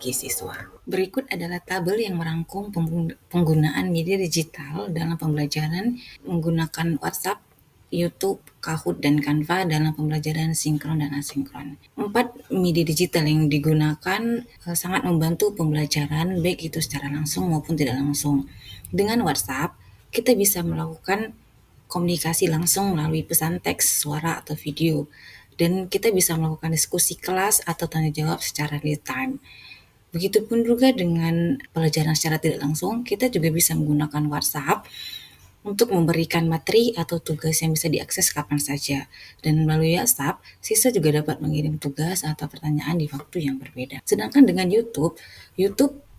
bagi siswa. Berikut adalah tabel yang merangkum penggunaan media digital dalam pembelajaran menggunakan WhatsApp, YouTube, Kahoot, dan Canva dalam pembelajaran sinkron dan asinkron. 4 media digital yang digunakan sangat membantu pembelajaran, baik itu secara langsung maupun tidak langsung. Dengan WhatsApp, kita bisa melakukan komunikasi langsung melalui pesan teks, suara, atau video. Dan kita bisa melakukan diskusi kelas atau tanya jawab secara real time. Begitupun juga dengan pelajaran secara tidak langsung, kita juga bisa menggunakan WhatsApp untuk memberikan materi atau tugas yang bisa diakses kapan saja. Dan melalui WhatsApp, siswa juga dapat mengirim tugas atau pertanyaan di waktu yang berbeda. Sedangkan dengan YouTube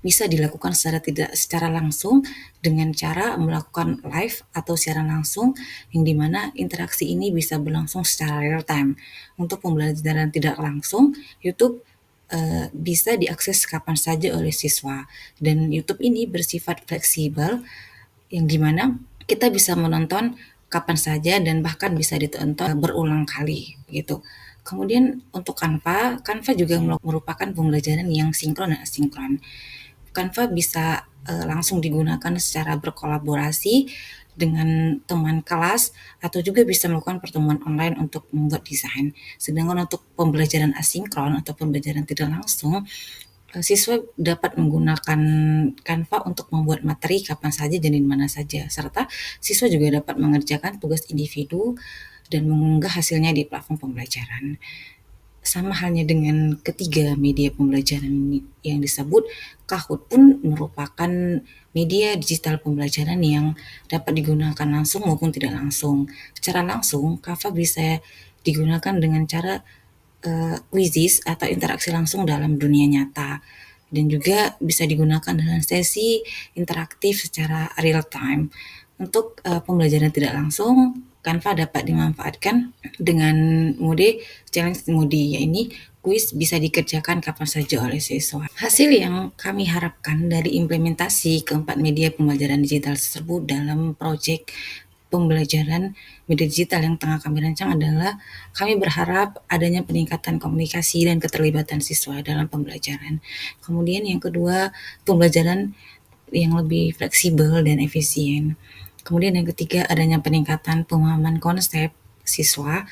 bisa dilakukan secara langsung dengan cara melakukan live atau siaran langsung, yang dimana interaksi ini bisa berlangsung secara real time. Untuk pembelajaran tidak langsung, YouTube bisa diakses kapan saja oleh siswa, dan YouTube ini bersifat fleksibel, yang dimana kita bisa menonton kapan saja dan bahkan bisa ditonton berulang kali gitu. Kemudian untuk Canva juga merupakan pembelajaran yang sinkron dan asinkron. Canva bisa langsung digunakan secara berkolaborasi dengan teman kelas, atau juga bisa melakukan pertemuan online untuk membuat desain. Sedangkan untuk pembelajaran asinkron atau pembelajaran tidak langsung, siswa dapat menggunakan Canva untuk membuat materi kapan saja dan di mana saja, serta siswa juga dapat mengerjakan tugas individu dan mengunggah hasilnya di platform pembelajaran. Sama halnya dengan ketiga media pembelajaran yang disebut, Kahoot pun merupakan media digital pembelajaran yang dapat digunakan langsung maupun tidak langsung. Secara langsung, Canva bisa digunakan dengan cara quizzes atau interaksi langsung dalam dunia nyata, dan juga bisa digunakan dalam sesi interaktif secara real time. Untuk pembelajaran tidak langsung, Canva dapat dimanfaatkan dengan mode challenge mode, yaitu kuis bisa dikerjakan kapan saja oleh siswa. Hasil yang kami harapkan dari implementasi keempat media pembelajaran digital tersebut dalam proyek pembelajaran media digital yang tengah kami rancang adalah, kami berharap adanya peningkatan komunikasi dan keterlibatan siswa dalam pembelajaran. Kemudian yang kedua, pembelajaran yang lebih fleksibel dan efisien. Kemudian yang ketiga, adanya peningkatan pemahaman konsep siswa.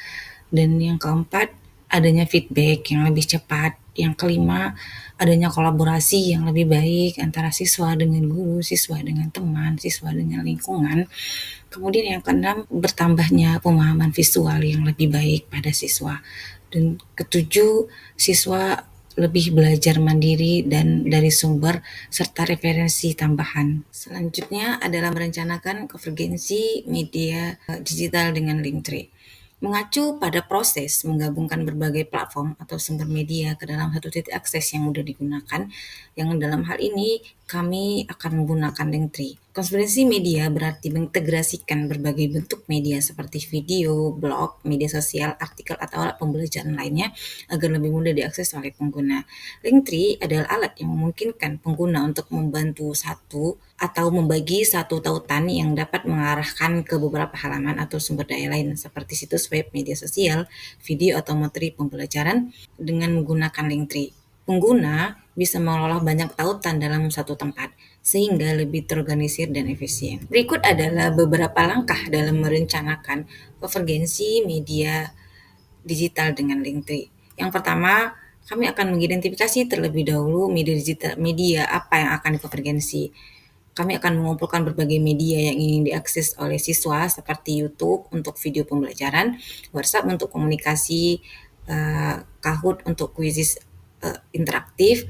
Dan yang keempat, adanya feedback yang lebih cepat. Yang kelima, adanya kolaborasi yang lebih baik antara siswa dengan guru, siswa dengan teman, siswa dengan lingkungan. Kemudian yang keenam, bertambahnya pemahaman visual yang lebih baik pada siswa. Dan ketujuh, siswa lebih belajar mandiri dan dari sumber serta referensi tambahan. Selanjutnya adalah merencanakan konvergensi media digital dengan Linktree. Mengacu pada proses menggabungkan berbagai platform atau sumber media ke dalam satu titik akses yang mudah digunakan, yang dalam hal ini kami akan menggunakan Linktree. Konvergensi media berarti mengintegrasikan berbagai bentuk media seperti video, blog, media sosial, artikel, atau alat pembelajaran lainnya agar lebih mudah diakses oleh pengguna. Linktree adalah alat yang memungkinkan pengguna untuk membantu satu atau membagi satu tautan yang dapat mengarahkan ke beberapa halaman atau sumber daya lain seperti situs web, media sosial, video, atau materi pembelajaran dengan menggunakan Linktree. Pengguna bisa mengelola banyak tautan dalam satu tempat, sehingga lebih terorganisir dan efisien. Berikut adalah beberapa langkah dalam merencanakan konvergensi media digital dengan Linktree. Yang pertama, kami akan mengidentifikasi terlebih dahulu media apa yang akan dikonvergensi. Kami akan mengumpulkan berbagai media yang ingin diakses oleh siswa seperti YouTube untuk video pembelajaran, WhatsApp untuk komunikasi, Kahoot untuk kuisis interaktif,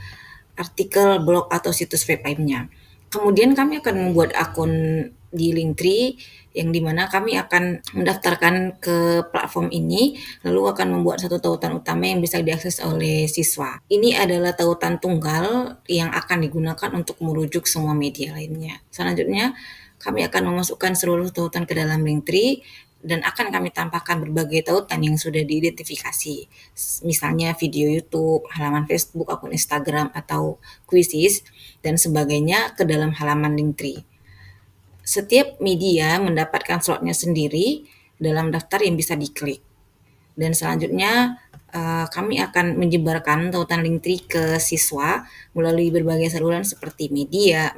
artikel, blog, atau situs web lainnya. Kemudian kami akan membuat akun di Linktree, yang dimana kami akan mendaftarkan ke platform ini, lalu akan membuat satu tautan utama yang bisa diakses oleh siswa. Ini adalah tautan tunggal yang akan digunakan untuk merujuk semua media lainnya. Selanjutnya, kami akan memasukkan seluruh tautan ke dalam Linktree, dan akan kami tambahkan berbagai tautan yang sudah diidentifikasi, misalnya video YouTube, halaman Facebook, akun Instagram, atau quizzes, dan sebagainya ke dalam halaman Linktree. Setiap media mendapatkan slotnya sendiri dalam daftar yang bisa diklik. Dan selanjutnya kami akan menyebarkan tautan Linktree ke siswa melalui berbagai saluran seperti media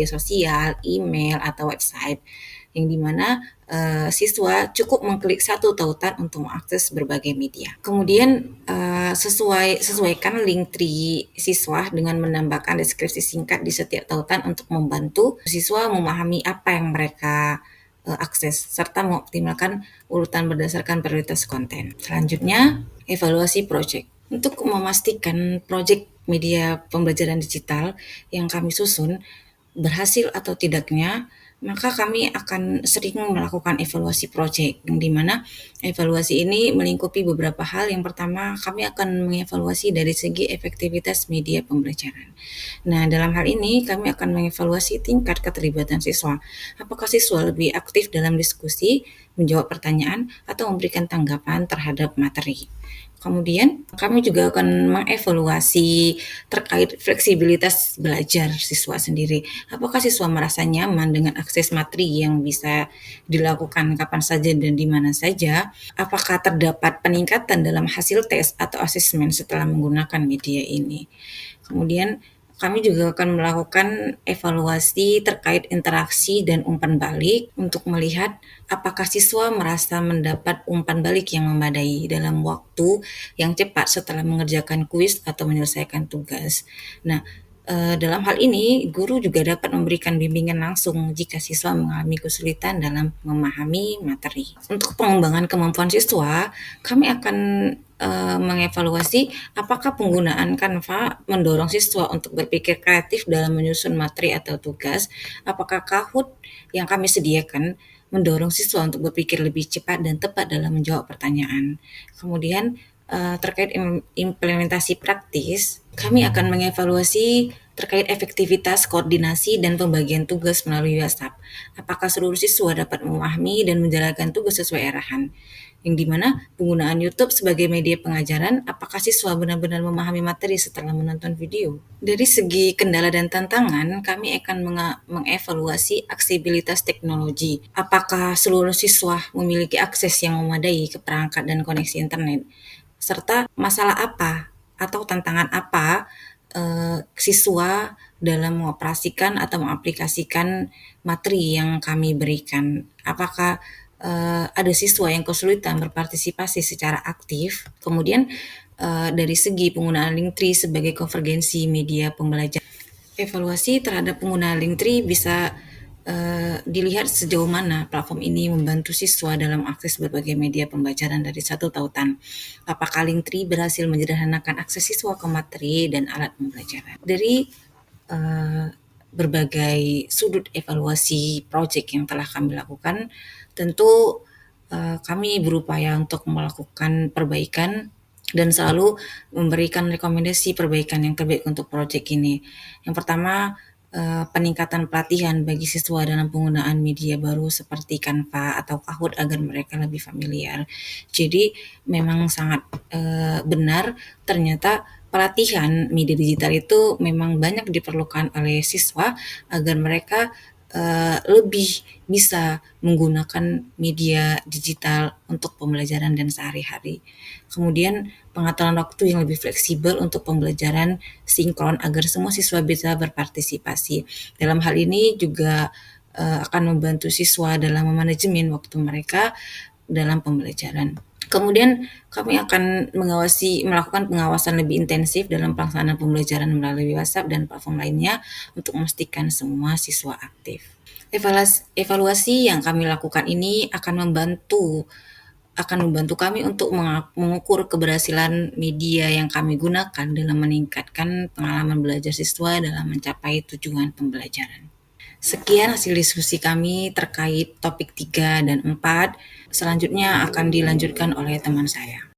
sosial, email, atau website, yang dimana siswa cukup mengklik satu tautan untuk mengakses berbagai media. Kemudian sesuaikan Linktree siswa dengan menambahkan deskripsi singkat di setiap tautan untuk membantu siswa memahami apa yang mereka akses, serta mengoptimalkan urutan berdasarkan prioritas konten. Selanjutnya, evaluasi proyek. Untuk memastikan proyek media pembelajaran digital yang kami susun berhasil atau tidaknya, maka kami akan sering melakukan evaluasi proyek, yang dimana evaluasi ini melingkupi beberapa hal. Yang pertama, kami akan mengevaluasi dari segi efektivitas media pembelajaran. Nah, dalam hal ini kami akan mengevaluasi tingkat keterlibatan siswa. Apakah siswa lebih aktif dalam diskusi, menjawab pertanyaan, atau memberikan tanggapan terhadap materi. Kemudian, kami juga akan mengevaluasi terkait fleksibilitas belajar siswa sendiri. Apakah siswa merasa nyaman dengan akses materi yang bisa dilakukan kapan saja dan di mana saja? Apakah terdapat peningkatan dalam hasil tes atau asesmen setelah menggunakan media ini? Kemudian, kami juga akan melakukan evaluasi terkait interaksi dan umpan balik untuk melihat apakah siswa merasa mendapat umpan balik yang memadai dalam waktu yang cepat setelah mengerjakan kuis atau menyelesaikan tugas. Nah, dalam hal ini, guru juga dapat memberikan bimbingan langsung jika siswa mengalami kesulitan dalam memahami materi. Untuk pengembangan kemampuan siswa, kami akan mengevaluasi apakah penggunaan Canva mendorong siswa untuk berpikir kreatif dalam menyusun materi atau tugas. Apakah Kahoot yang kami sediakan mendorong siswa untuk berpikir lebih cepat dan tepat dalam menjawab pertanyaan. Kemudian terkait implementasi praktis, kami akan mengevaluasi terkait efektivitas koordinasi dan pembagian tugas melalui WhatsApp. Apakah seluruh siswa dapat memahami dan menjalankan tugas sesuai arahan? Yang dimana penggunaan YouTube sebagai media pengajaran, apakah siswa benar-benar memahami materi setelah menonton video? Dari segi kendala dan tantangan, kami akan mengevaluasi aksesibilitas teknologi. Apakah seluruh siswa memiliki akses yang memadai ke perangkat dan koneksi internet? Serta masalah apa atau tantangan apa siswa dalam mengoperasikan atau mengaplikasikan materi yang kami berikan. Apakah ada siswa yang kesulitan berpartisipasi secara aktif. Kemudian dari segi penggunaan Linktree sebagai konvergensi media pembelajaran. Evaluasi terhadap penggunaan Linktree bisa dilihat sejauh mana platform ini membantu siswa dalam akses berbagai media pembelajaran dari satu tautan. Apakah Linktree berhasil menyederhanakan akses siswa ke materi dan alat pembelajaran. Dari berbagai sudut evaluasi proyek yang telah kami lakukan, tentu kami berupaya untuk melakukan perbaikan dan selalu memberikan rekomendasi perbaikan yang terbaik untuk proyek ini. Yang pertama, peningkatan pelatihan bagi siswa dalam penggunaan media baru seperti Canva atau Kahoot agar mereka lebih familiar. Jadi memang sangat benar, ternyata pelatihan media digital itu memang banyak diperlukan oleh siswa agar mereka lebih bisa menggunakan media digital untuk pembelajaran dan sehari-hari. Kemudian pengaturan waktu yang lebih fleksibel untuk pembelajaran sinkron agar semua siswa bisa berpartisipasi. Dalam hal ini juga akan membantu siswa dalam memanajemen waktu mereka dalam pembelajaran. Kemudian kami akan melakukan pengawasan lebih intensif dalam pelaksanaan pembelajaran melalui WhatsApp dan platform lainnya untuk memastikan semua siswa aktif. Evaluasi yang kami lakukan ini akan membantu kami untuk mengukur keberhasilan media yang kami gunakan dalam meningkatkan pengalaman belajar siswa dalam mencapai tujuan pembelajaran. Sekian hasil diskusi kami terkait topik 3 dan 4. Selanjutnya akan dilanjutkan oleh teman saya.